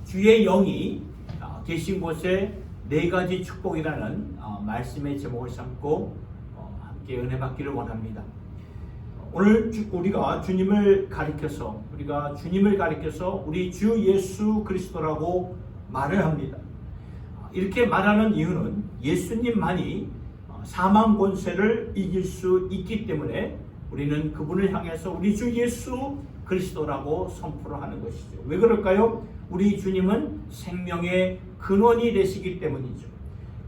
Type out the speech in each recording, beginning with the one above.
주의 영이 계신 곳에 네 가지 축복이라는 말씀의 제목을 삼고 함께 은혜 받기를 원합니다. 오늘 우리가 주님을 가리켜서 우리 주 예수 그리스도라고 말을 합니다. 이렇게 말하는 이유는 예수님만이 사망 권세를 이길 수 있기 때문에 우리는 그분을 향해서 우리 주 예수 그리스도라고 선포를 하는 것이죠. 왜 그럴까요? 우리 주님은 생명의 근원이 되시기 때문이죠.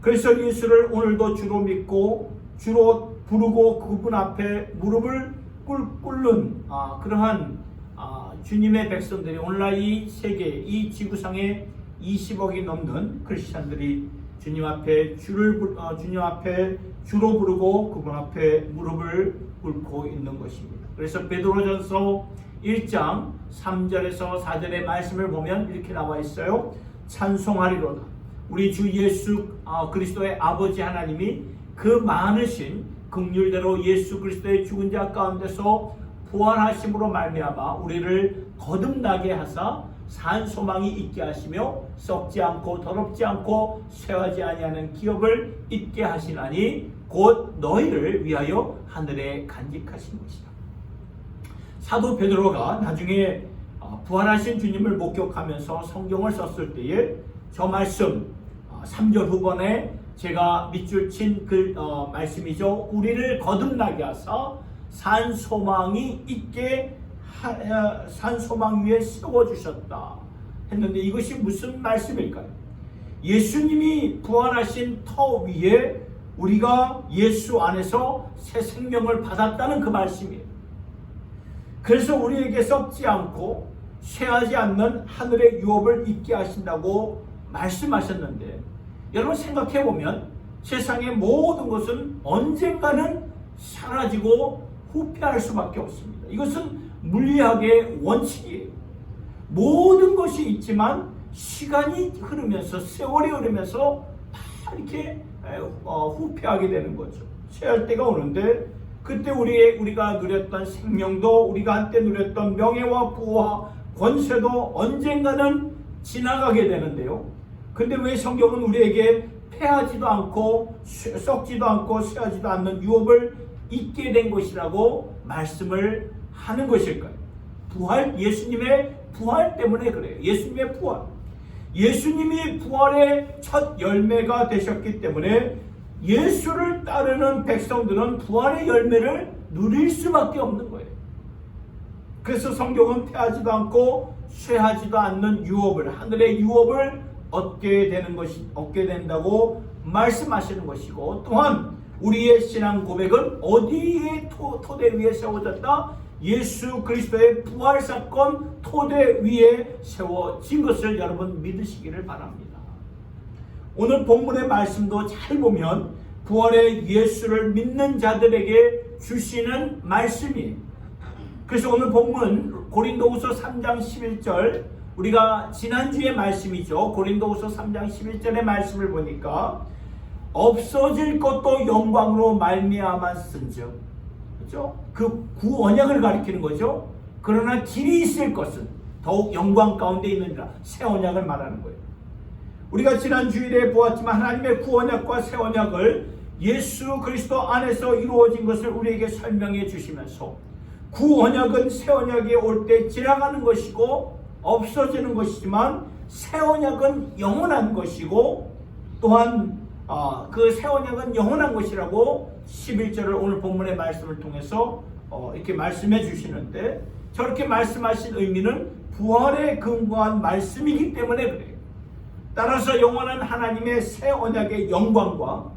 그래서 예수를 오늘도 주로 믿고 주로 부르고 그분 앞에 무릎을 꿇는 그러한 주님의 백성들이 오늘날 이 세계, 이 지구상에 20억이 넘는 크리스찬들이 주님 앞에 주로 부르고 그분 앞에 무릎을 꿇고 있는 것입니다. 그래서 베드로전서 1장 3절에서 4절의 말씀을 보면 이렇게 나와 있어요. 찬송하리로다. 우리 주 예수 그리스도의 아버지 하나님이 그 많으신 긍휼대로 예수 그리스도의 죽은 자 가운데서 부활하심으로 말미암아 우리를 거듭나게 하사 산 소망이 있게 하시며 썩지 않고 더럽지 않고 쇠하지 아니하는 기업을 있게 하시나니 곧 너희를 위하여 하늘에 간직하신 것이다. 사도 베드로가 나중에 부활하신 주님을 목격하면서 성경을 썼을 때에 저 말씀 3절 후반에 제가 밑줄 친 그 말씀이죠. 우리를 거듭나게 하사 산 소망이 있게 산 소망 위에 세워주셨다 했는데 이것이 무슨 말씀일까요? 예수님이 부활하신 터 위에 우리가 예수 안에서 새 생명을 받았다는 그 말씀이에요. 그래서 우리에게 썩지 않고 쇠하지 않는 하늘의 유업을 있게 하신다고 말씀하셨는데 여러분 생각해보면 세상의 모든 것은 언젠가는 사라지고 후퇴할 수밖에 없습니다. 이것은 물리학의 원칙이에요. 모든 것이 있지만 시간이 흐르면서 세월이 흐르면서 다 이렇게 후퇴하게 되는 거죠. 쇠할 때가 오는데 그때 우리가 누렸던 생명도 우리가 한때 누렸던 명예와 부와 권세도 언젠가는 지나가게 되는데요. 근데 왜 성경은 우리에게 패하지도 않고 썩지도 않고 쇠하지도 않는 유업을 있게 된 것이라고 말씀을 하는 것일까요? 예수님의 부활 때문에 그래요. 예수님이 부활의 첫 열매가 되셨기 때문에 예수를 따르는 백성들은 부활의 열매를 누릴 수밖에 없는 거예요. 그래서 성경은 패하지도 않고 쇠하지도 않는 유업을, 하늘의 유업을 얻게 된다고 말씀하시는 것이고, 또한 우리의 신앙 고백은 어디에 토대 위에 세워졌다? 예수 그리스도의 부활 사건 토대 위에 세워진 것을 여러분 믿으시기를 바랍니다. 오늘 본문의 말씀도 잘 보면 부활의 예수를 믿는 자들에게 주시는 말씀이에요. 그래서 오늘 본문 고린도후서 3장 11절, 우리가 지난주의 말씀이죠. 고린도후서 3장 11절의 말씀을 보니까 없어질 것도 영광으로 말미암았은즉, 그렇죠? 그 구언약을 가리키는 거죠. 그러나 길이 있을 것은 더욱 영광 가운데 있느니라, 새 언약을 말하는 거예요. 우리가 지난 주일에 보았지만 하나님의 구언약과 새 언약을 예수 그리스도 안에서 이루어진 것을 우리에게 설명해 주시면서 구언약은 새 언약이 올 때 지나가는 것이고 없어지는 것이지만 새 언약은 영원한 것이고, 또한 그 새 언약은 영원한 것이라고 11절을 오늘 본문의 말씀을 통해서 이렇게 말씀해 주시는데, 저렇게 말씀하신 의미는 부활에 근거한 말씀이기 때문에 그래요. 따라서 영원한 하나님의 새 언약의 영광과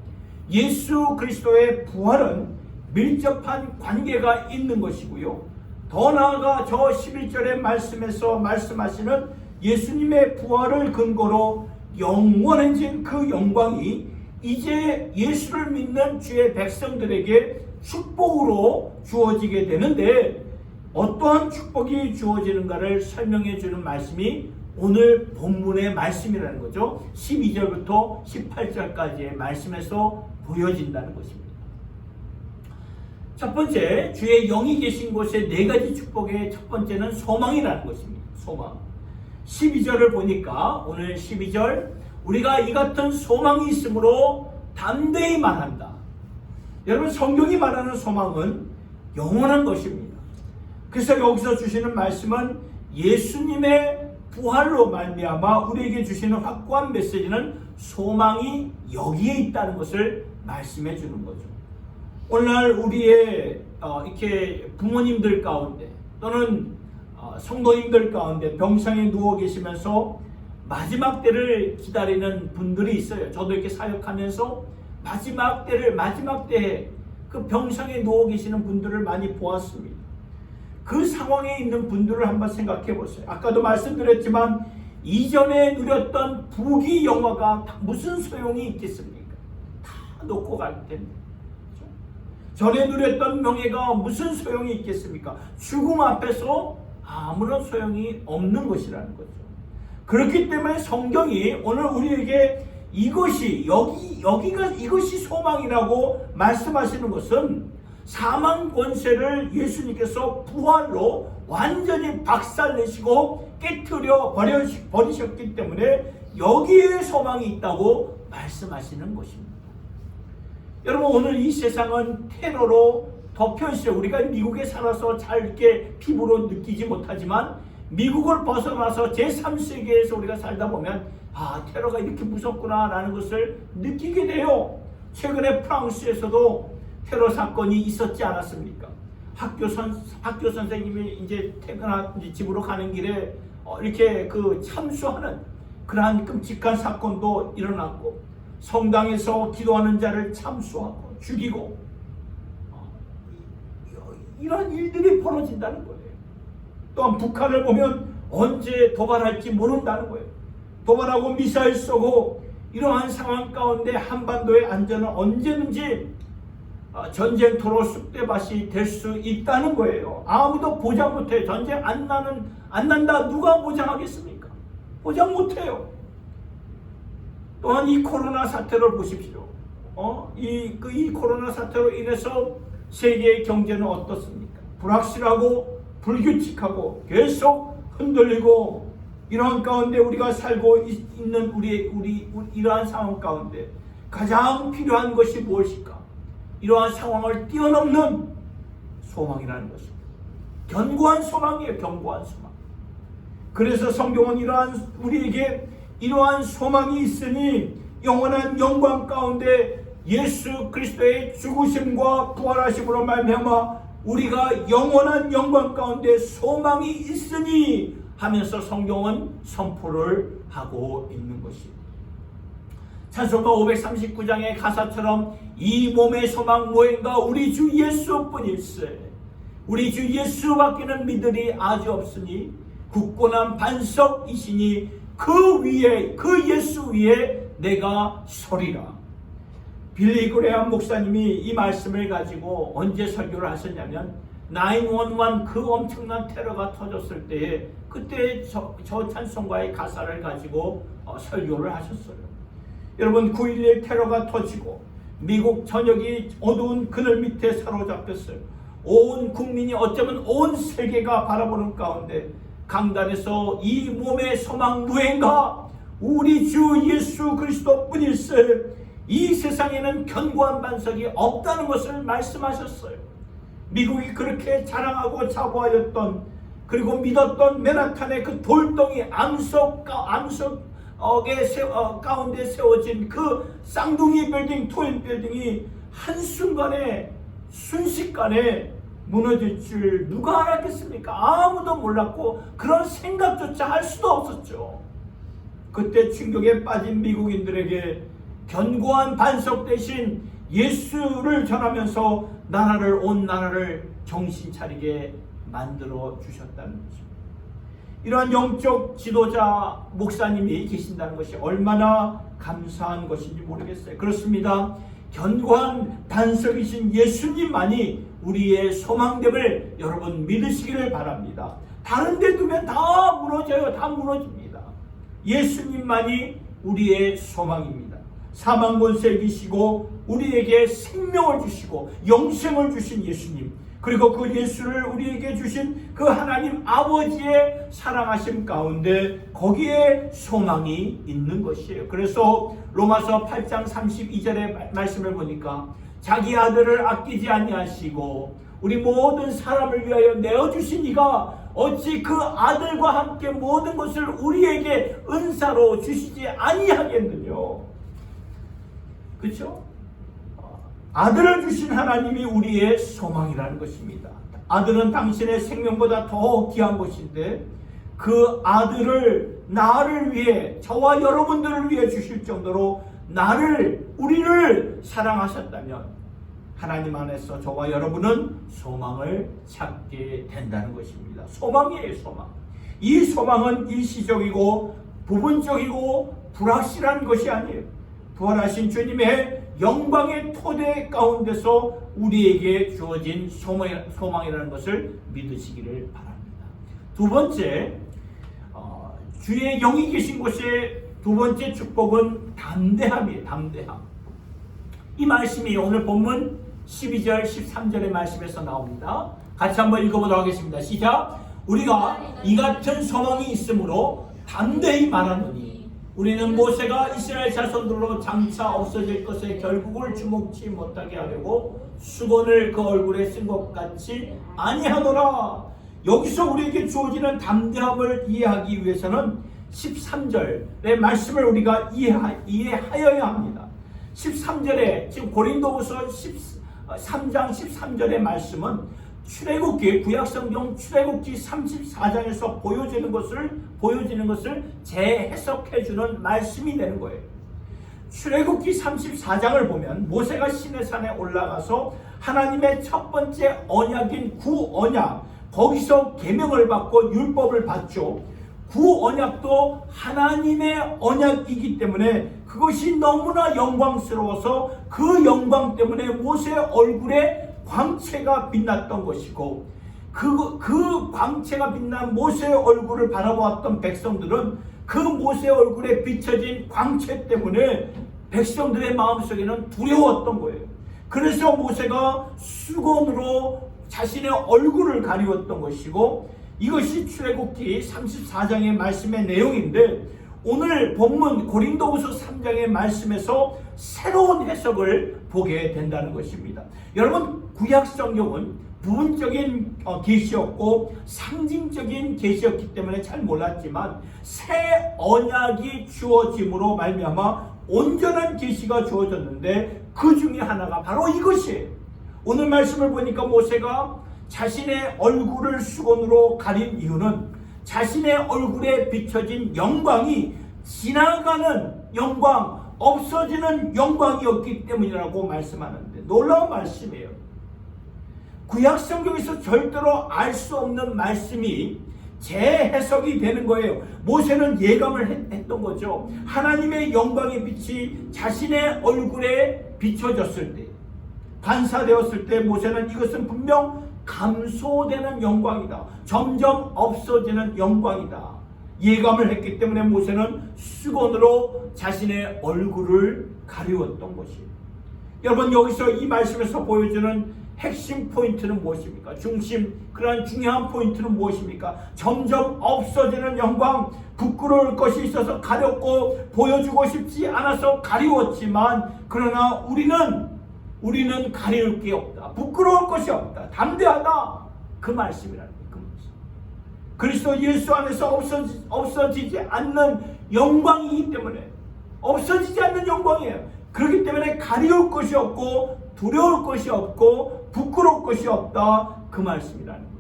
예수 그리스도의 부활은 밀접한 관계가 있는 것이고요. 더 나아가 저 11절의 말씀에서 말씀하시는 예수님의 부활을 근거로 영원해진 그 영광이 이제 예수를 믿는 주의 백성들에게 축복으로 주어지게 되는데, 어떠한 축복이 주어지는가를 설명해 주는 말씀이 오늘 본문의 말씀이라는 거죠. 12절부터 18절까지의 말씀에서 보여진다는 것입니다. 첫 번째, 주의 영이 계신 곳에 네 가지 축복의 첫 번째는 소망이라는 것입니다. 소망. 12절을 보니까 오늘 12절 우리가 이 같은 소망이 있으므로 담대히 말한다. 여러분 성경이 말하는 소망은 영원한 것입니다. 그래서 여기서 주시는 말씀은 예수님의 부활로 말미암아 우리에게 주시는 확고한 메시지는 소망이 여기에 있다는 것을 말씀해 주는 거죠. 오늘날 우리의 이렇게 부모님들 가운데 또는 성도님들 가운데 병상에 누워 계시면서 마지막 때를 기다리는 분들이 있어요. 저도 이렇게 사역하면서 마지막 때에 그 병상에 누워 계시는 분들을 많이 보았습니다. 그 상황에 있는 분들을 한번 생각해 보세요. 아까도 말씀드렸지만 이전에 누렸던 부귀 영화가 무슨 소용이 있겠습니까? 다 놓고 갈 텐데. 전에 누렸던 명예가 무슨 소용이 있겠습니까? 죽음 앞에서 아무런 소용이 없는 것이라는 거죠. 그렇기 때문에 성경이 오늘 우리에게 이것이 소망이라고 말씀하시는 것은 사망 권세를 예수님께서 부활로 완전히 박살내시고 깨트려 버리셨기 때문에 여기에 소망이 있다고 말씀하시는 것입니다. 여러분 오늘 이 세상은 테러로 덮여있어요. 우리가 미국에 살아서 잘 이렇게 피부로 느끼지 못하지만 미국을 벗어나서 제3세계에서 우리가 살다 보면 테러가 이렇게 무섭구나 라는 것을 느끼게 돼요. 최근에 프랑스에서도 테러 사건이 있었지 않았습니까? 학교 선생님이 이제 집으로 가는 길에 이렇게 참수하는 그러한 끔찍한 사건도 일어났고 성당에서 기도하는 자를 참수하고 죽이고 이런 일들이 벌어진다는 거예요. 또한 북한을 보면 언제 도발할지 모른다는 거예요. 도발하고 미사일 쏘고 이러한 상황 가운데 한반도의 안전은 언제든지 전쟁터로 쑥대밭이 될 수 있다는 거예요. 아무도 보장 못해요. 전쟁 안 난다 누가 보장하겠습니까? 보장 못해요. 또한 이 코로나 사태를 보십시오. 이 코로나 사태로 인해서 세계의 경제는 어떻습니까? 불확실하고 불규칙하고 계속 흔들리고 이러한 가운데 우리가 살고 있는 우리 이러한 상황 가운데 가장 필요한 것이 무엇일까? 이러한 상황을 뛰어넘는 소망이라는 것입니다. 견고한 소망이에요. 견고한 소망. 그래서 성경은 우리에게 이러한 소망이 있으니 영원한 영광 가운데 예수 그리스도의 죽으심과 부활하심으로 말미암아 우리가 영원한 영광 가운데 소망이 있으니 하면서 성경은 선포를 하고 있는 것입니다. 찬송가 539장의 가사처럼 이 몸의 소망 무엇인가 우리 주 예수뿐일세. 우리 주 예수밖에는 믿으리 아주 없으니 굳건한 반석이시니 그 예수 위에 내가 서리라. 빌리 그레함 목사님이 이 말씀을 가지고 언제 설교를 하셨냐면 911 그 엄청난 테러가 터졌을 때에 그때 저 찬송가의 가사를 가지고 설교를 하셨어요. 여러분 9.11 테러가 터지고 미국 전역이 어두운 그늘 밑에 사로잡혔어요. 온 국민이 어쩌면 온 세계가 바라보는 가운데 강단에서 이 몸의 소망 무엇인가 우리 주 예수 그리스도뿐일세. 이 세상에는 견고한 반석이 없다는 것을 말씀하셨어요. 미국이 그렇게 자랑하고 자부하였던 그리고 믿었던 맨하탄의 그 돌덩이 암석 가운데 세워진 그 쌍둥이 빌딩, 트윈 빌딩이 한순간에 순식간에 무너질 줄 누가 알았겠습니까? 아무도 몰랐고 그런 생각조차 할 수도 없었죠. 그때 충격에 빠진 미국인들에게 견고한 반석 대신 예수를 전하면서 온 나라를 정신 차리게 만들어 주셨다는 거죠. 이러한 영적 지도자 목사님이 계신다는 것이 얼마나 감사한 것인지 모르겠어요. 그렇습니다. 견고한 반석이신 예수님만이 우리의 소망됨을 여러분 믿으시기를 바랍니다. 다른 데 두면 다 무너져요. 다 무너집니다. 예수님만이 우리의 소망입니다. 사망 권세 이기시고 우리에게 생명을 주시고 영생을 주신 예수님, 그리고 그 예수를 우리에게 주신 그 하나님 아버지의 사랑하심 가운데 거기에 소망이 있는 것이에요. 그래서 로마서 8장 32절의 말씀을 보니까 자기 아들을 아끼지 아니하시고 우리 모든 사람을 위하여 내어주신 이가 어찌 그 아들과 함께 모든 것을 우리에게 은사로 주시지 아니하겠느냐. 그렇죠? 아들을 주신 하나님이 우리의 소망이라는 것입니다. 아들은 당신의 생명보다 더 귀한 것인데 그 아들을 나를 위해, 저와 여러분들을 위해 주실 정도로 우리를 사랑하셨다면 하나님 안에서 저와 여러분은 소망을 찾게 된다는 것입니다. 소망이에요, 소망. 이 소망은 일시적이고 부분적이고 불확실한 것이 아니에요. 부활하신 주님의 영광의 토대 가운데서 우리에게 주어진 소망이라는 것을 믿으시기를 바랍니다. 두 번째, 주의 영이 계신 곳의 두 번째 축복은 담대함이에요. 담대함. 이 말씀이 오늘 본문 12절 13절의 말씀에서 나옵니다. 같이 한번 읽어보도록 하겠습니다. 시작. 우리가 이 같은 소망이 있으므로 담대히 말하노니 우리는 모세가 이스라엘 자손들로 장차 없어질 것에 결국을 주목치 못하게 하려고 수건을 그 얼굴에 쓴 것 같이 아니하노라. 여기서 우리에게 주어지는 담대함을 이해하기 위해서는 13절의 말씀을 우리가 이해하여야 합니다. 13절에 지금 고린도후서 3장 13절의 말씀은 출애굽기, 구약성경 출애굽기 34장에서 보여지는 것을 재해석해주는 말씀이 되는 거예요. 출애굽기 34장을 보면 모세가 시내산에 올라가서 하나님의 첫 번째 언약인 구언약, 거기서 계명을 받고 율법을 받죠. 구언약도 하나님의 언약이기 때문에 그것이 너무나 영광스러워서 그 영광 때문에 모세의 얼굴에 광채가 빛났던 것이고 그 광채가 빛난 모세의 얼굴을 바라보았던 백성들은 그 모세의 얼굴에 비춰진 광채 때문에 백성들의 마음속에는 두려웠던 거예요. 그래서 모세가 수건으로 자신의 얼굴을 가리웠던 것이고 이것이 출애굽기 34장의 말씀의 내용인데 오늘 본문 고린도후서 3장의 말씀에서 새로운 해석을 보게 된다는 것입니다. 여러분, 구약 성경은 부분적인 계시였고 상징적인 계시였기 때문에 잘 몰랐지만 새 언약이 주어짐으로 말미암아 온전한 계시가 주어졌는데 그 중에 하나가 바로 이것이에요. 오늘 말씀을 보니까 모세가 자신의 얼굴을 수건으로 가린 이유는 자신의 얼굴에 비춰진 영광이 지나가는 영광, 없어지는 영광이었기 때문이라고 말씀하는데 놀라운 말씀이에요. 구약 성경에서 절대로 알 수 없는 말씀이 재해석이 되는 거예요. 모세는 예감을 했던 거죠. 하나님의 영광의 빛이 자신의 얼굴에 비춰졌을 때, 반사되었을 때 모세는 이것은 분명 감소되는 영광이다, 점점 없어지는 영광이다 예감을 했기 때문에 모세는 수건으로 자신의 얼굴을 가리웠던 것이에요. 여러분, 여기서 이 말씀에서 보여주는 핵심 포인트는 무엇입니까? 그러한 중요한 포인트는 무엇입니까? 점점 없어지는 영광, 부끄러울 것이 있어서 가렸고 보여주고 싶지 않아서 가리웠지만 그러나 우리는 가릴 게 없다, 부끄러울 것이 없다, 담대하다, 그 말씀이라는 거예요. 그 말씀. 그리스도 예수 안에서 없어지지 않는 영광이기 때문에, 없어지지 않는 영광이에요. 그렇기 때문에 가리울 것이 없고 두려울 것이 없고 부끄러울 것이 없다, 그 말씀이라는 거예요.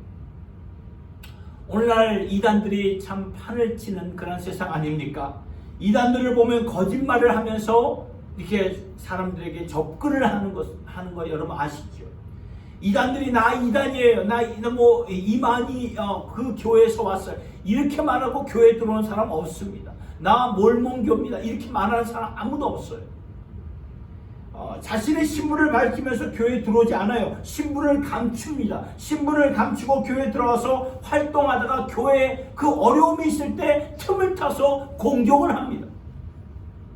오늘날 이단들이 참 판을 치는 그런 세상 아닙니까? 이단들을 보면 거짓말을 하면서 이렇게 사람들에게 접근을 하는 거 여러분 아시죠? 이단들이 나 이단이에요, 나 뭐 이만희 그 교회에서 왔어요, 이렇게 말하고 교회에 들어오는 사람 없습니다. 나 몰몬교입니다, 이렇게 말하는 사람 아무도 없어요. 자신의 신분을 밝히면서 교회에 들어오지 않아요. 신분을 감춥니다. 신분을 감추고 교회에 들어와서 활동하다가 교회에 그 어려움이 있을 때 틈을 타서 공격을 합니다.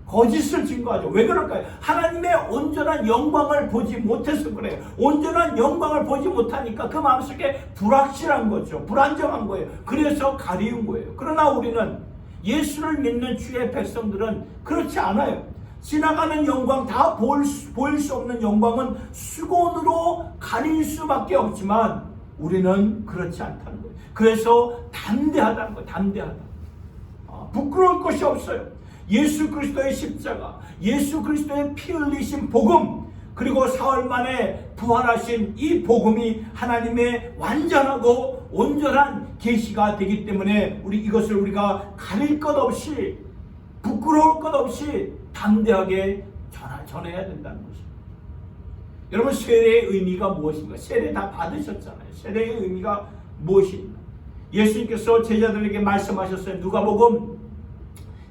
거짓을 증거하죠. 왜 그럴까요? 하나님의 온전한 영광을 보지 못해서 그래요. 온전한 영광을 보지 못하니까 그 마음속에 불확실한 거죠. 불안정한 거예요. 그래서 가리운 거예요. 그러나 우리는 예수를 믿는 주의 백성들은 그렇지 않아요. 지나가는 영광, 다 보일 수 없는 영광은 수건으로 가릴 수밖에 없지만 우리는 그렇지 않다는 거예요. 그래서 담대하다는 거예요. 담대하다. 부끄러울 것이 없어요. 예수 그리스도의 십자가, 예수 그리스도의 피 흘리신 복음, 그리고 사흘 만에 부활하신 이 복음이 하나님의 완전하고 온전한 계시가 되기 때문에 이것을 우리가 가릴 것 없이, 부끄러울 것 없이 담대하게 전해야 된다는 것입니다. 여러분, 세례의 의미가 무엇인가? 세례 다 받으셨잖아요. 세례의 의미가 무엇인가? 예수님께서 제자들에게 말씀하셨어요. 누가복음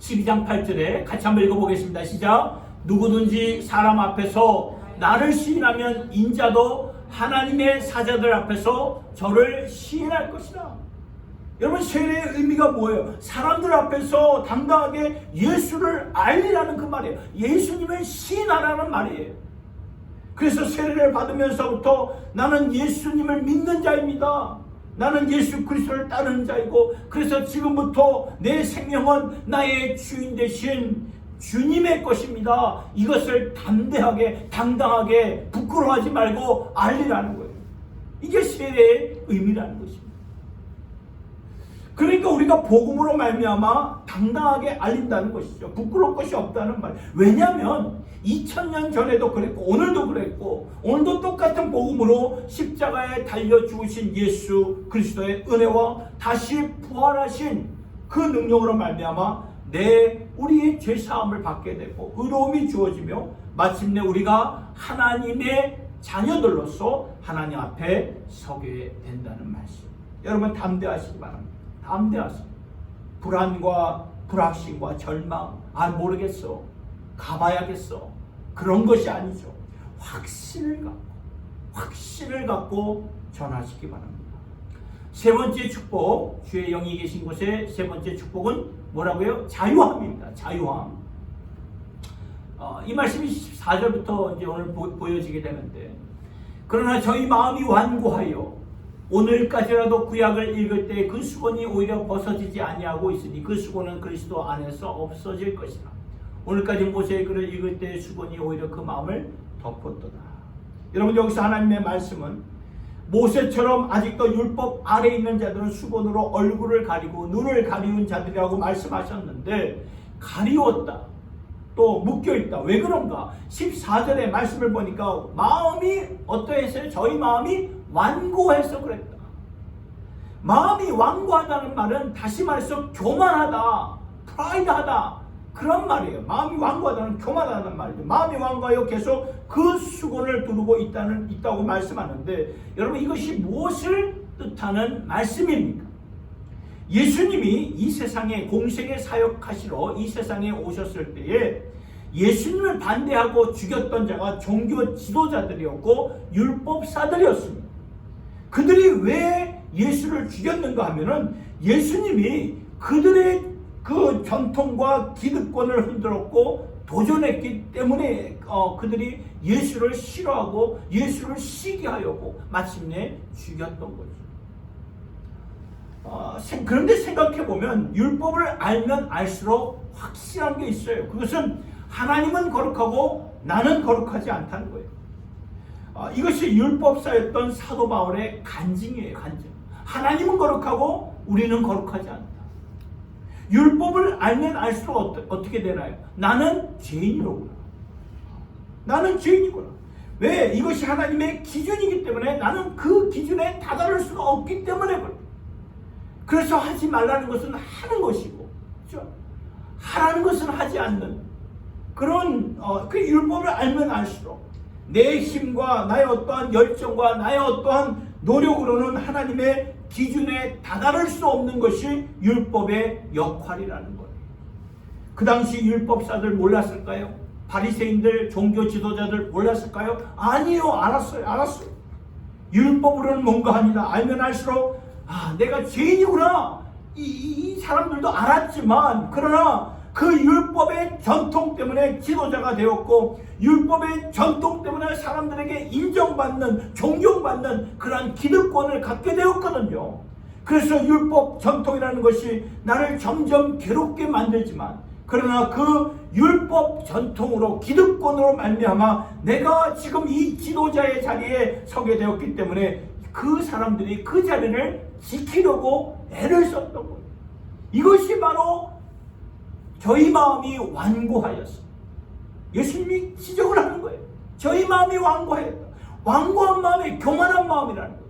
12장 8절에 같이 한번 읽어보겠습니다. 시작. 누구든지 사람 앞에서 나를 시인하면 인자도 하나님의 사자들 앞에서 저를 시인할 것이다. 여러분, 세례의 의미가 뭐예요? 사람들 앞에서 당당하게 예수를 알리라는 그 말이에요. 예수님을 시인하라는 말이에요. 그래서 세례를 받으면서부터 나는 예수님을 믿는 자입니다. 나는 예수 그리스도를 따르는 자이고, 그래서 지금부터 내 생명은 나의 주인 되신 주님의 것입니다. 이것을 담대하게, 당당하게, 부끄러워하지 말고 알리라는 거예요. 이게 세례의 의미라는 것입니다. 그러니까 우리가 복음으로 말미암아 당당하게 알린다는 것이죠. 부끄러울 것이 없다는 말. 왜냐하면 2000년 전에도 그랬고 오늘도 그랬고 오늘도 똑같은 복음으로 십자가에 달려 죽으신 예수 그리스도의 은혜와 다시 부활하신 그 능력으로 말미암아 우리의 죄사함을 받게 되고 의로움이 주어지며 마침내 우리가 하나님의 자녀들로서 하나님 앞에 서게 된다는 말씀. 여러분, 담대하시기 바랍니다. 담대하세요. 불안과 불확신과 절망, 모르겠어, 가봐야겠어, 그런 것이 아니죠. 확신을 갖고 전하시기 바랍니다. 세 번째 축복, 주의 영이 계신 곳에 세 번째 축복은 뭐라고요? 자유함입니다. 자유함. 이 말씀이 14절부터 이제 오늘 보여지게 되는데, 그러나 저희 마음이 완고하여 오늘까지라도 구약을 읽을 때 그 수건이 오히려 벗어지지 아니하고 있으니 그 수건은 그리스도 안에서 없어질 것이다. 오늘까지 모세의 글을 읽을 때 수건이 오히려 그 마음을 덮었도다. 여러분, 여기서 하나님의 말씀은 모세처럼 아직도 율법 아래 있는 자들은 수건으로 얼굴을 가리고 눈을 가리운 자들이라고 말씀하셨는데 가리웠다, 또 묶여있다. 왜 그런가? 14절의 말씀을 보니까 마음이 어떠했어요? 저희 마음이 완고해서 그랬다. 마음이 완고하다는 말은 다시 말해서 교만하다, 프라이드하다, 그런 말이에요. 마음이 완고하다는 교만하다는 말이죠. 마음이 완고하여 계속 그 수건을 두르고 있다고 말씀하는데, 여러분, 이것이 무엇을 뜻하는 말씀입니까? 예수님이 이 세상에 공생의 사역하시러 이 세상에 오셨을 때에 예수님을 반대하고 죽였던 자가 종교 지도자들이었고 율법사들이었습니다. 그들이 왜 예수를 죽였는가 하면은 예수님이 그들의 그 전통과 기득권을 흔들었고 도전했기 때문에 그들이 예수를 싫어하고 예수를 시기하였고 마침내 죽였던 거죠. 그런데 생각해보면 율법을 알면 알수록 확실한 게 있어요. 그것은 하나님은 거룩하고 나는 거룩하지 않다는 거예요. 이것이 율법사였던 사도 바울의 간증이에요. 간증. 하나님은 거룩하고 우리는 거룩하지 않다. 율법을 알면 알수록 어떻게 되나요? 나는 죄인이로구나. 나는 죄인이구나. 왜? 이것이 하나님의 기준이기 때문에 나는 그 기준에 다다를 수가 없기 때문에 그래. 그래서 하지 말라는 것은 하는 것이고, 그렇죠? 하라는 것은 하지 않는 그런 그 율법을 알면 알수록 내 힘과 나의 어떠한 열정과 나의 어떠한 노력으로는 하나님의 기준에 다다를 수 없는 것이 율법의 역할이라는 거예요. 그 당시 율법사들 몰랐을까요? 바리새인들, 종교 지도자들 몰랐을까요? 아니요, 알았어요. 율법으로는 뭔가 합니다. 알면 알수록 내가 죄인이구나. 이 사람들도 알았지만, 그러나 그 율법의 전통 때문에 지도자가 되었고, 율법의 전통 때문에 사람들에게 인정받는, 존경받는 그러한 기득권을 갖게 되었거든요. 그래서 율법 전통이라는 것이 나를 점점 괴롭게 만들지만, 그러나 그 율법 전통으로, 기득권으로 말미암아 내가 지금 이 지도자의 자리에 서게 되었기 때문에 그 사람들이 그 자리를 지키려고 애를 썼던 거예요. 이것이 바로 저희 마음이 완고하였습니다. 예수님이 지적을 하는 거예요. 저희 마음이 완고하였다. 완고한 마음이 교만한 마음이라는 거예요.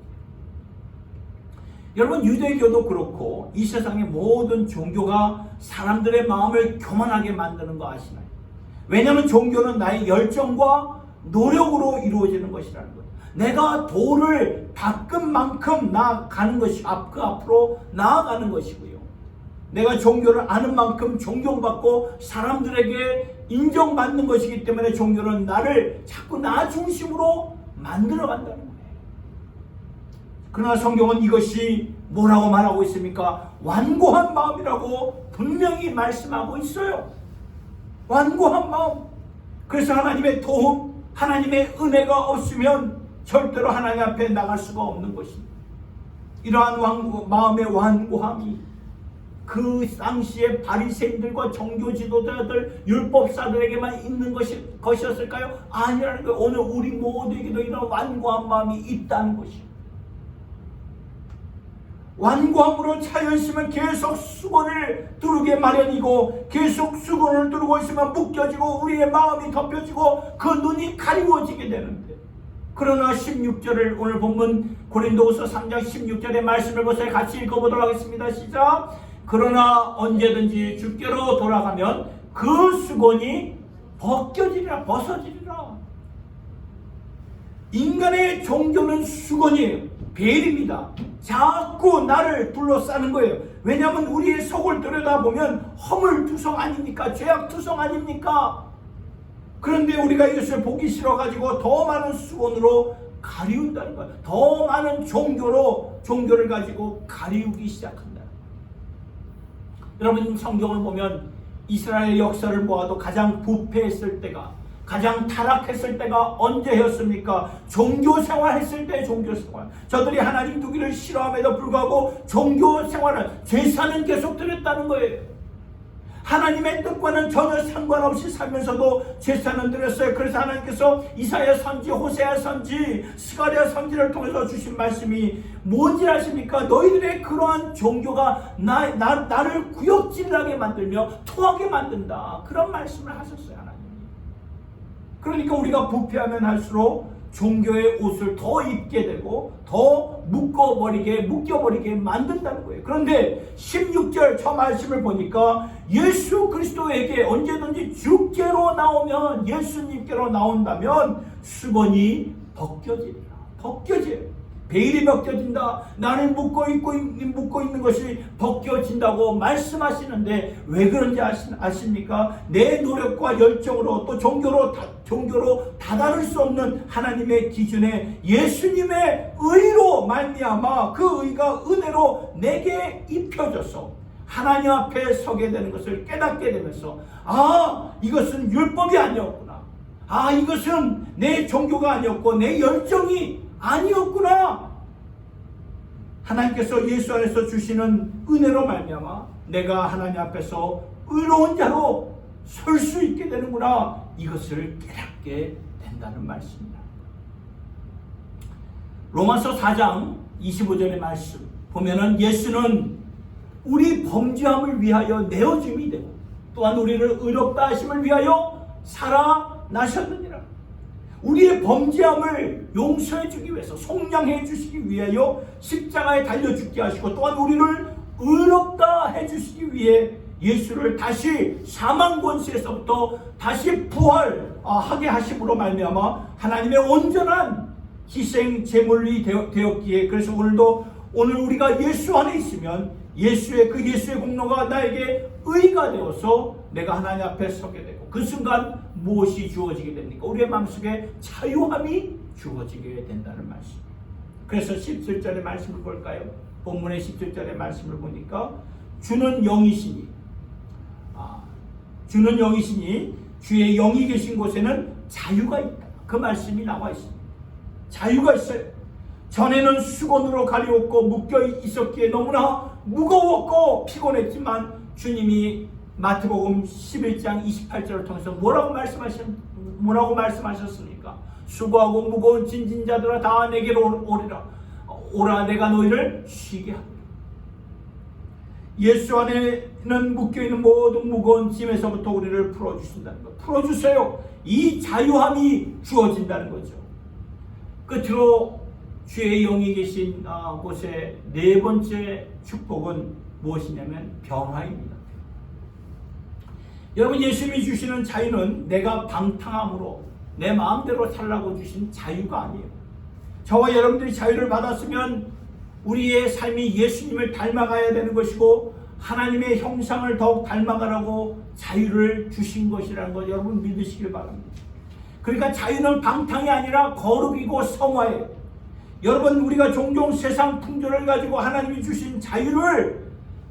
여러분, 유대교도 그렇고 이 세상의 모든 종교가 사람들의 마음을 교만하게 만드는 거 아시나요? 왜냐하면 종교는 나의 열정과 노력으로 이루어지는 것이라는 거예요. 내가 도를 닦은 만큼 나아가는 것이 그 앞으로 나아가는 것이고요. 내가 종교를 아는 만큼 존경받고 사람들에게 인정받는 것이기 때문에 종교는 나를 자꾸 나 중심으로 만들어 간다는 거예요. 그러나 성경은 이것이 뭐라고 말하고 있습니까? 완고한 마음이라고 분명히 말씀하고 있어요. 완고한 마음. 그래서 하나님의 도움, 하나님의 은혜가 없으면 절대로 하나님 앞에 나갈 수가 없는 것입니다. 이러한 마음의 완고함이 그 당시의 바리새인들과 종교 지도자들, 율법사들에게만 있는 것이었을까요? 아니라는 거예요. 오늘 우리 모두에게도 이런 완고한 마음이 있다는 것이에요. 완고함으로 차여 있으면 계속 수건을 두르게 마련이고, 계속 수건을 두르고 있으면 묶여지고 우리의 마음이 덮여지고 그 눈이 가리워지게 되는데, 그러나 16절을 오늘 본문 고린도후서 3장 16절의 말씀을 보세요. 같이 읽어보도록 하겠습니다. 시작. 그러나 언제든지 주께로 돌아가면 그 수건이 벗어지리라. 인간의 종교는 수건이에요. 베일입니다. 자꾸 나를 둘러싸는 거예요. 왜냐하면 우리의 속을 들여다보면 허물투성 아닙니까? 죄악투성 아닙니까? 그런데 우리가 이것을 보기 싫어가지고 더 많은 수건으로 가리운다는 거예요. 더 많은 종교를 가지고 가리우기 시작한다. 여러분, 성경을 보면 이스라엘 역사를 보아도 가장 부패했을 때가, 가장 타락했을 때가 언제였습니까? 종교생활 했을 때. 종교생활. 저들이 하나님 두기를 싫어함에도 불구하고 종교생활을, 제사는 계속 드렸다는 거예요. 하나님의 뜻과는 전혀 상관없이 살면서도 제사는 드렸어요. 그래서 하나님께서 이사야 선지, 호세아 선지, 스가랴 선지를 통해서 주신 말씀이 뭔지 아십니까? 너희들의 그러한 종교가 나를 구역질하게 만들며 토하게 만든다. 그런 말씀을 하셨어요, 하나님이. 그러니까 우리가 부패하면 할수록 종교의 옷을 더 입게 되고 더 묶여버리게 만든다는 거예요. 그런데 16절 저 말씀을 보니까 예수 그리스도에게 언제든지 주께로 나오면, 예수님께로 나온다면 수건이 벗겨져요. 베일이 벗겨진다. 나를 묶고 있는 것이 벗겨진다고 말씀하시는데 왜 그런지 아십니까? 내 노력과 열정으로, 또 종교로 다다를 수 없는 하나님의 기준에 예수님의 의로 말미암아 그 의가 은혜로 내게 입혀져서 하나님 앞에 서게 되는 것을 깨닫게 되면서, 이것은 율법이 아니었구나. 이것은 내 종교가 아니었고 내 열정이 아니었구나. 하나님께서 예수 안에서 주시는 은혜로 말미암아 내가 하나님 앞에서 의로운 자로 설 수 있게 되는구나. 이것을 깨닫게 된다는 말씀입니다. 로마서 4장 25절의 말씀 보면은 예수는 우리 범죄함을 위하여 내어짐이 되고 또한 우리를 의롭다 하심을 위하여 살아나셨느니라. 우리의 범죄함을 용서해 주기 위해서, 속량해 주시기 위하여 십자가에 달려 죽게 하시고 또한 우리를 의롭다 해 주시기 위해 예수를 다시 사망 권세에서부터 다시 부활하게 하심으로 말미암아 하나님의 온전한 희생 제물이 되었기에, 그래서 오늘 우리가 예수 안에 있으면 예수의 공로가 나에게 의가 되어서 내가 하나님 앞에 서게 되고, 그 순간 무엇이 주어지게 됩니까? 우리의 마음속에 자유함이 주어지게 된다는 말씀입니다. 그래서 17절의 말씀을 볼까요? 본문의 17절의 말씀을 보니까 주는 영이시니 주는 영이시니 주의 영이 계신 곳에는 자유가 있다. 그 말씀이 나와 있습니다. 자유가 있어요. 전에는 수건으로 가려웠고 묶여 있었기에 너무나 무거웠고 피곤했지만 주님이 마태복음 11장 28절을 통해서 뭐라고 말씀하셨습니까? 수고하고 무거운 짐진 자들아 다 내게로 오리라. 오라 내가 너희를 쉬게 하리라. 예수 안에는 묶여있는 모든 무거운 짐에서부터 우리를 풀어주신다는 것. 풀어주세요. 이 자유함이 주어진다는 거죠. 끝으로 주의 영이 계신 곳의 네 번째 축복은 무엇이냐면 변화입니다. 여러분, 예수님이 주시는 자유는 내가 방탕함으로 내 마음대로 살라고 주신 자유가 아니에요. 저와 여러분들이 자유를 받았으면 우리의 삶이 예수님을 닮아가야 되는 것이고 하나님의 형상을 더욱 닮아가라고 자유를 주신 것이라는 것 여러분 믿으시길 바랍니다. 그러니까 자유는 방탕이 아니라 거룩이고 성화예요. 여러분, 우리가 종종 세상 풍조를 가지고 하나님이 주신 자유를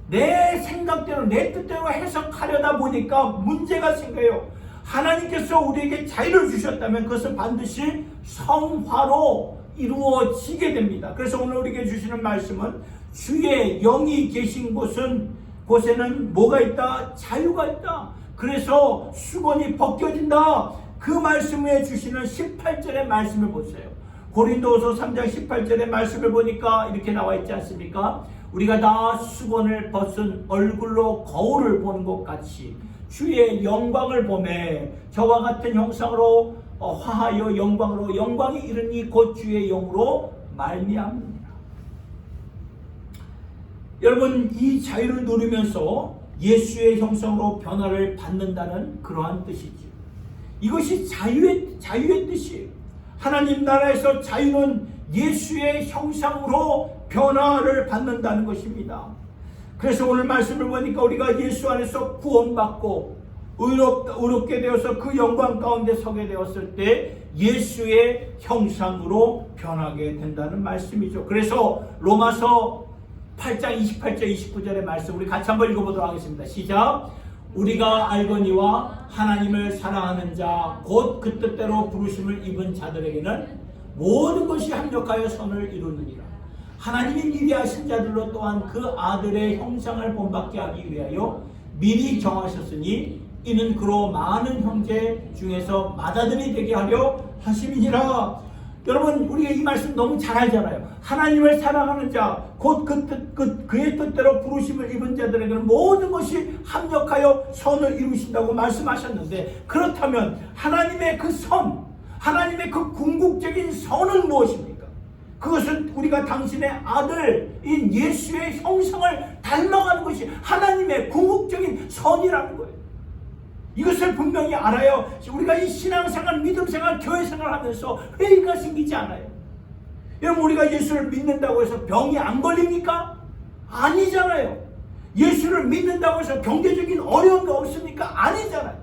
내 생각대로 내 뜻대로 해석하려다 보니까 문제가 생겨요. 하나님께서 우리에게 자유를 주셨다면 그것은 반드시 성화로 이루어지게 됩니다. 그래서 오늘 우리에게 주시는 말씀은 주의 영이 계신 곳에는 뭐가 있다? 자유가 있다. 그래서 수건이 벗겨진다. 그 말씀에 주시는 18절의 말씀을 보세요. 고린도후서 3장 18절의 말씀을 보니까 이렇게 나와 있지 않습니까? 우리가 다 수건을 벗은 얼굴로 거울을 보는 것 같이 주의 영광을 보매 저와 같은 형상으로 화하여 영광이 이르니 곧 주의 영으로 말미암느니라. 여러분, 이 자유를 누리면서 예수의 형상으로 변화를 받는다는 그러한 뜻이죠. 이것이 자유의 뜻이에요. 하나님 나라에서 자유는 예수의 형상으로 변화를 받는다는 것입니다. 그래서 오늘 말씀을 보니까 우리가 예수 안에서 구원받고 의롭게 되어서 그 영광 가운데 서게 되었을 때 예수의 형상으로 변하게 된다는 말씀이죠. 그래서 로마서 8장 28절 29절의 말씀 우리 같이 한번 읽어보도록 하겠습니다. 시작. 우리가 알거니와 하나님을 사랑하는 자 곧 그 뜻대로 부르심을 입은 자들에게는 모든 것이 합력하여 선을 이루느니라. 하나님이 미리 하신 자들로 또한 그 아들의 형상을 본받게 하기 위하여 미리 정하셨으니 이는 그로 많은 형제 중에서 맏아들이 되게 하려 하심이니라. 여러분, 우리가 이 말씀 너무 잘 알잖아요. 하나님을 사랑하는 자 곧 그의 뜻대로 부르심을 입은 자들에게는 모든 것이 합력하여 선을 이루신다고 말씀하셨는데, 그렇다면 하나님의 그 선, 하나님의 그 궁극적인 선은 무엇입니까? 그것은 우리가 당신의 아들인 예수의 형상을 닮아가는 것이 하나님의 궁극적인 선이라는 거예요. 이것을 분명히 알아요. 우리가 이 신앙생활, 믿음생활, 교회생활 하면서 회의가 생기지 않아요. 여러분, 우리가 예수를 믿는다고 해서 병이 안 걸립니까? 아니잖아요. 예수를 믿는다고 해서 경제적인 어려움이 없습니까? 아니잖아요.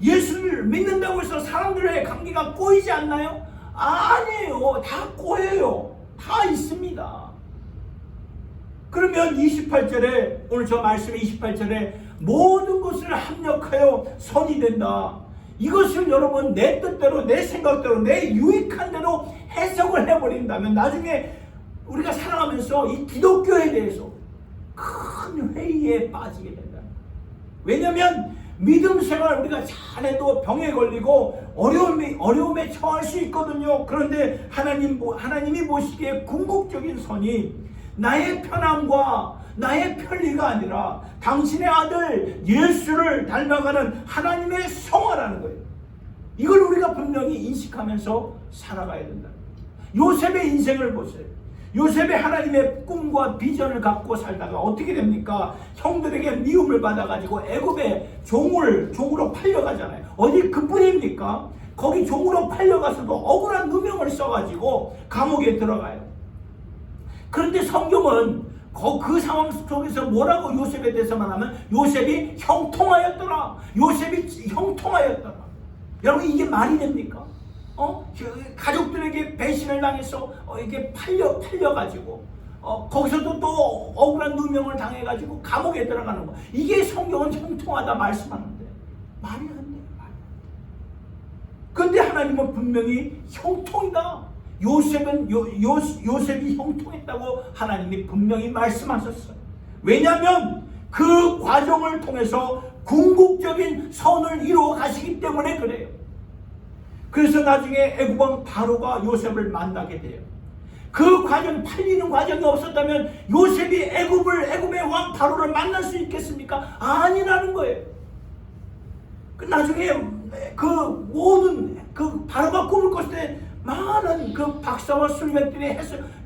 예수를 믿는다고 해서 사람들의 관계가 꼬이지 않나요? 아니에요. 다 꼬여요. 다 있습니다. 그러면 28절에, 오늘 저 말씀의 28절에 모든 것을 합력하여 선이 된다. 이것을 여러분 내 뜻대로, 내 생각대로, 내 유익한 대로 해석을 해버린다면 나중에 우리가 살아가면서 이 기독교에 대해서 큰 회의에 빠지게 된다. 왜냐하면 믿음 생활 우리가 잘해도 병에 걸리고 어려움에 처할 수 있거든요. 그런데 하나님이 보시기에 궁극적인 선이 나의 편함과 나의 편리가 아니라 당신의 아들 예수를 닮아가는 하나님의 성화라는 거예요. 이걸 우리가 분명히 인식하면서 살아가야 된다. 요셉의 인생을 보세요. 요셉의 하나님의 꿈과 비전을 갖고 살다가 어떻게 됩니까? 형들에게 미움을 받아가지고 애굽에 종으로 팔려가잖아요. 어디 그뿐입니까? 거기 종으로 팔려가서도 억울한 누명을 써가지고 감옥에 들어가요. 그런데 성경은 그 상황 속에서 뭐라고 요셉에 대해서만 하면 요셉이 형통하였더라. 요셉이 형통하였더라. 여러분, 이게 말이 됩니까? 가족들에게 배신을 당해서 이게 팔려가지고 거기서도 또 억울한 누명을 당해가지고 감옥에 들어가는 거. 이게 성경은 형통하다 말씀하는데 말이 안 돼요. 그런데 하나님은 분명히 형통이다. 요셉이 형통했다고 하나님이 분명히 말씀하셨어요. 왜냐하면 그 과정을 통해서 궁극적인 선을 이루어 가시기 때문에 그래요. 그래서 나중에 애국왕 바로가 요셉을 만나게 돼요. 그 과정, 팔리는 과정이 없었다면 요셉이 애굽의 왕 바로를 만날 수 있겠습니까? 아니라는 거예요. 나중에 그 모든 그 바로가 꿈을 꿨을 때 많은 그 박사와 술객들이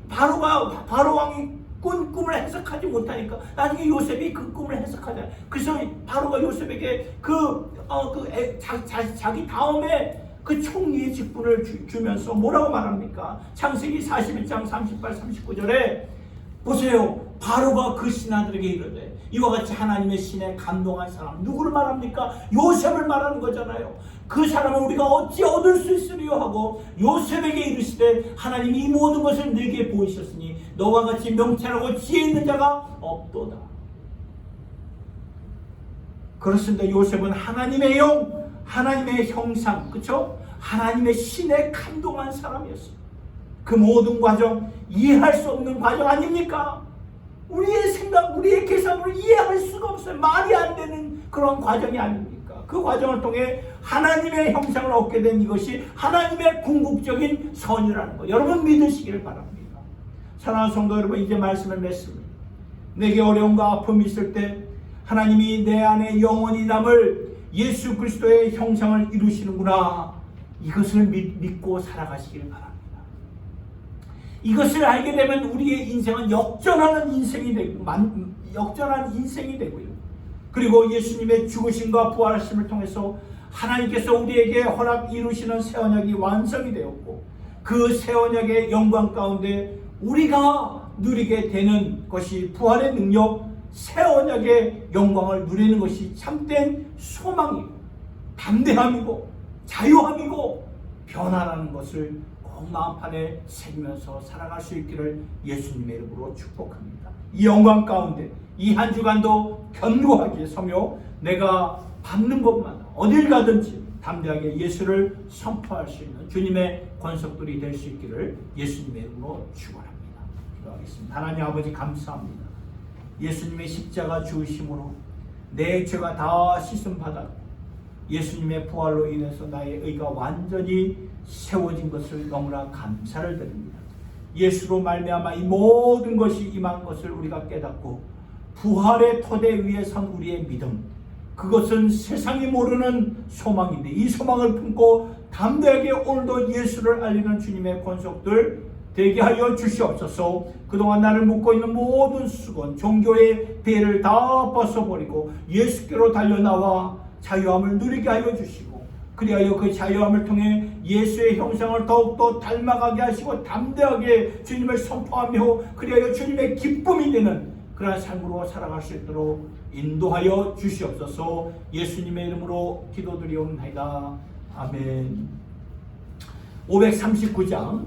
바로 왕이 꾼 꿈을 해석하지 못하니까 나중에 요셉이 그 꿈을 해석하잖아요. 그래서 바로가 요셉에게 자기 다음에 그 총리의 직분을 주면서 뭐라고 말합니까? 창세기 41장 38, 39절에 보세요. 바로가 그 신하들에게 이르되 이와 같이 하나님의 신에 감동한 사람 누구를 말합니까? 요셉을 말하는 거잖아요. 그 사람을 우리가 어찌 얻을 수 있으리요 하고 요셉에게 이르시되 하나님이 이 모든 것을 내게 보이셨으니 너와 같이 명철하고 지혜 있는 자가 없도다. 그렇습니다. 요셉은 하나님의 영, 하나님의 형상, 그렇죠? 하나님의 신에 감동한 사람이었어요. 그 모든 과정, 이해할 수 없는 과정 아닙니까? 우리의 생각, 우리의 계산으로 이해할 수가 없어요. 말이 안 되는 그런 과정이 아닙니까? 그 과정을 통해 하나님의 형상을 얻게 된 이것이 하나님의 궁극적인 선이라는 거 여러분 믿으시기를 바랍니다. 사랑하는 성도 여러분, 이제 말씀을 맺습니다. 내게 어려움과 아픔이 있을 때 하나님이 내 안에 영원히 남을 예수 그리스도의 형상을 이루시는구나, 이것을 믿고 살아가시기를 바랍니다. 이것을 알게 되면 우리의 인생은 역전하는 인생이 되고요. 그리고 예수님의 죽으심과 부활하심을 통해서 하나님께서 우리에게 이루시는 새 언약이 완성이 되었고 그 새 언약의 영광 가운데 우리가 누리게 되는 것이 부활의 능력, 새 언약의 영광을 누리는 것이 참된 소망이고 담대함이고 자유함이고 변화라는 것을 꼭 마음판에 새기면서 살아갈 수 있기를 예수님의 이름으로 축복합니다. 이 영광 가운데 이 한 주간도 견고하게 서며 내가 받는 것마다 어딜 가든지 담대하게 예수를 선포할 수 있는 주님의 권속들이 될 수 있기를 예수님의 이름으로 축원합니다. 기도하겠습니다. 하나님 아버지 감사합니다. 예수님의 십자가 죽으심으로 내 죄가 다 씻음 받았고 예수님의 부활로 인해서 나의 의가 완전히 세워진 것을 너무나 감사를 드립니다. 예수로 말미암아 이 모든 것이 임한 것을 우리가 깨닫고 부활의 토대 위에 선 우리의 믿음, 그것은 세상이 모르는 소망인데 이 소망을 품고 담대하게 오늘도 예수를 알리는 주님의 권속들 되게 하여 주시옵소서. 그동안 나를 묶고 있는 모든 수건, 종교의 배를 다 벗어버리고 예수께로 달려나와 자유함을 누리게 하여 주시고 그리하여 그 자유함을 통해 예수의 형상을 더욱더 닮아가게 하시고 담대하게 주님을 선포하며 그리하여 주님의 기쁨이 되는 그러한 삶으로 살아갈 수 있도록 인도하여 주시옵소서. 예수님의 이름으로 기도드리옵나이다. 아멘. 539장